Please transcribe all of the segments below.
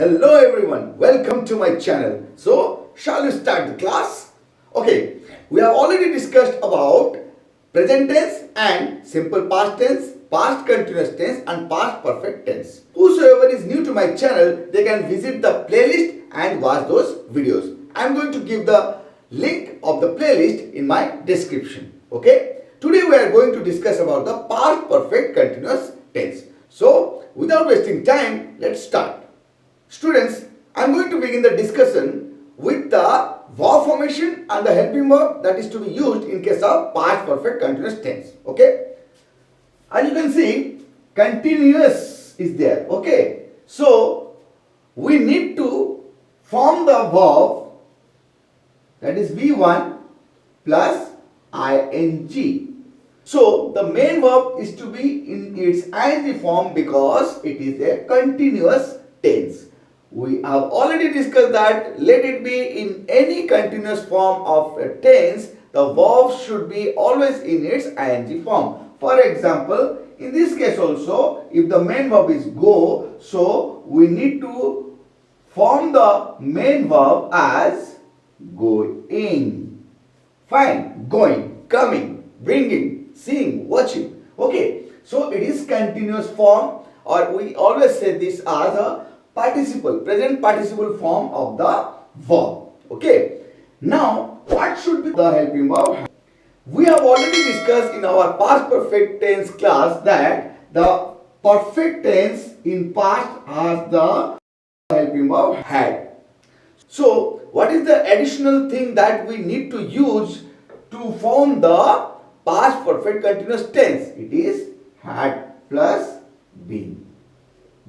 Hello everyone, welcome to my channel. So, shall we start the class? Okay, we have already discussed about present tense and simple past tense, past continuous tense and past perfect tense. Whosoever is new to my channel, they can visit the playlist and watch those videos. I am going to give the link of the playlist in my description. Okay, today we are going to discuss about the past perfect continuous tense. So, without wasting time, let's start. Students, I am going to begin the discussion with the verb formation and the helping verb that is to be used in case of past perfect continuous tense. Okay. As you can see, continuous is there. Okay. So, we need to form the verb that is V1 plus ing. So, the main verb is to be in its ing form because it is a continuous tense. We have already discussed that let it be in any continuous form of a tense, the verb should be always in its ing form. For example, in this case also, if the main verb is go, so we need to form the main verb as going. Fine, going, coming, bringing, seeing, watching. Okay, so it is continuous form, or we always say this as a participle, present participle form of the verb. Okay, now what should be the helping verb? We have already discussed in our past perfect tense class that the perfect tense in past has the helping verb had. So, what is the additional thing that we need to use to form the past perfect continuous tense? It is had plus been.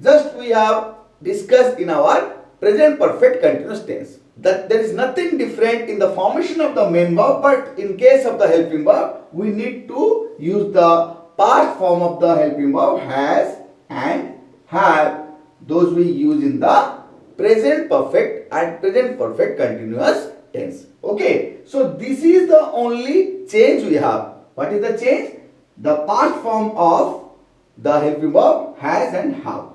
Just we have discussed in our present perfect continuous tense that there is nothing different in the formation of the main verb, but in case of the helping verb, we need to use the past form of the helping verb has and have. Those we use in the present perfect and present perfect continuous tense. Okay, so this is the only change we have. What is the change? The past form of the helping verb has and have.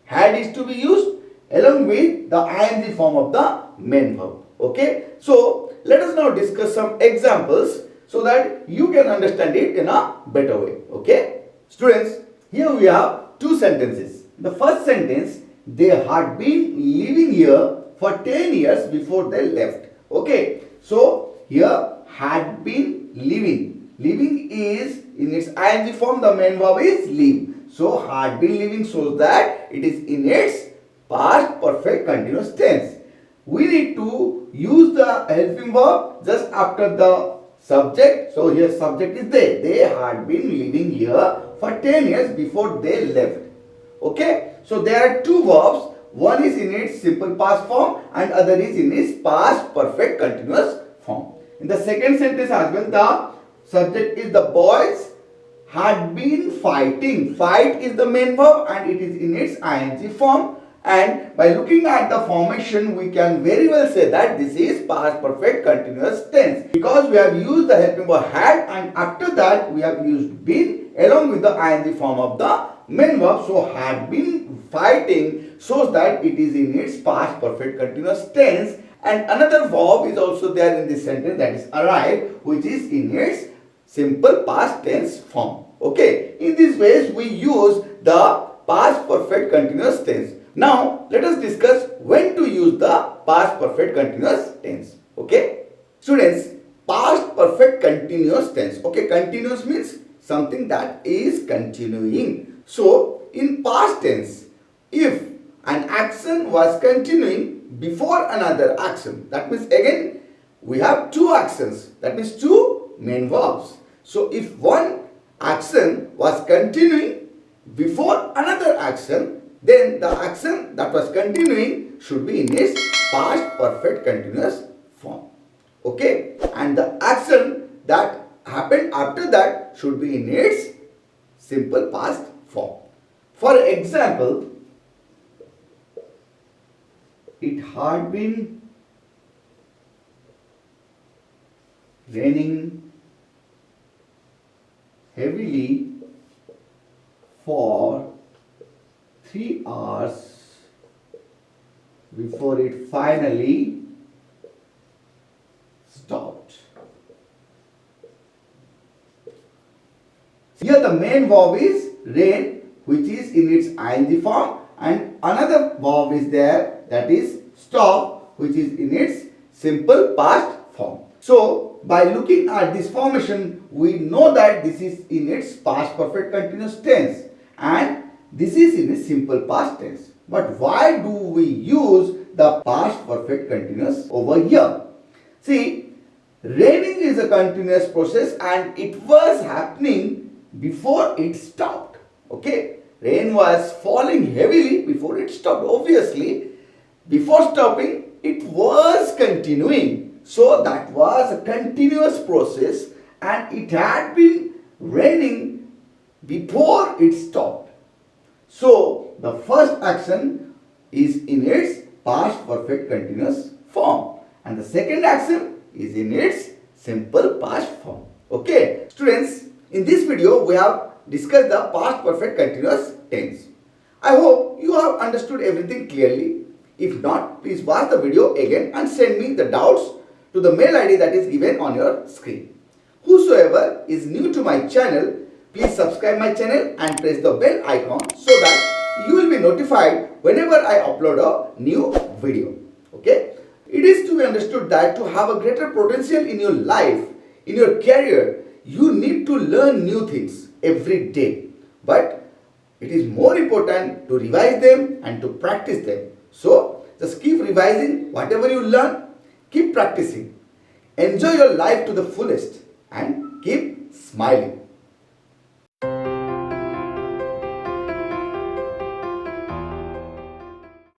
Had is to be used along with the ing form of the main verb. Okay, so let us now discuss some examples so that you can understand it in a better way. Okay, students, here we have two sentences. The first sentence, they had been living here for 10 years before they left. Okay, so here had been living. Living is in its ing form, the main verb is live. So had been living shows that it is in its past perfect continuous tense. We need to use the helping verb just after the subject. So here subject is they. They had been living here for 10 years before they left. Okay, so there are two verbs. One is in its simple past form and other is in its past perfect continuous form. In the second sentence as well, the subject is the boys had been fighting. Fight is the main verb and it is in its ing form. And by looking at the formation, we can very well say that this is past perfect continuous tense because we have used the helping verb had and after that we have used been along with the ing form of the main verb. So had been fighting shows that it is in its past perfect continuous tense. And another verb is also there in this sentence, that is arrive, which is in its simple past tense form. Okay, in these ways we use the past perfect continuous tense. Now let us discuss when to use the past perfect continuous tense. Okay, students, past perfect continuous tense. Okay, continuous means something that is continuing. So in past tense, if an action was continuing before another action, that means again we have two actions, that means two main verbs. So if one action was continuing before another action, then the action that was continuing should be in its past perfect continuous form. Okay, and the action that happened after that should be in its simple past form. For example, it had been raining heavily for 3 hours before it finally stopped. Here the main verb is rain, which is in its ing form, and another verb is there, that is stop, which is in its simple past form. So by looking at this formation, we know that this is in its past perfect continuous tense and this is in its simple past tense. But why do we use the past perfect continuous over here? See, raining is a continuous process and it was happening before it stopped. Okay, rain was falling heavily before it stopped. Obviously, before stopping, it was continuing. So that was a continuous process and it had been raining before it stopped. So the first action is in its past perfect continuous form and the second action is in its simple past form. Okay, students, in this video we have discussed the past perfect continuous tense. I hope you have understood everything clearly. If not, please watch the video again and send me the doubts to the mail ID that is given on your screen. Whosoever is new to my channel, please subscribe my channel and press the bell icon so that you will be notified whenever I upload a new video. Okay? It is to be understood that to have a greater potential in your life, in your career, you need to learn new things every day. But it is more important to revise them and to practice them. So, just keep revising whatever you learn, keep practicing. Enjoy your life to the fullest and keep smiling.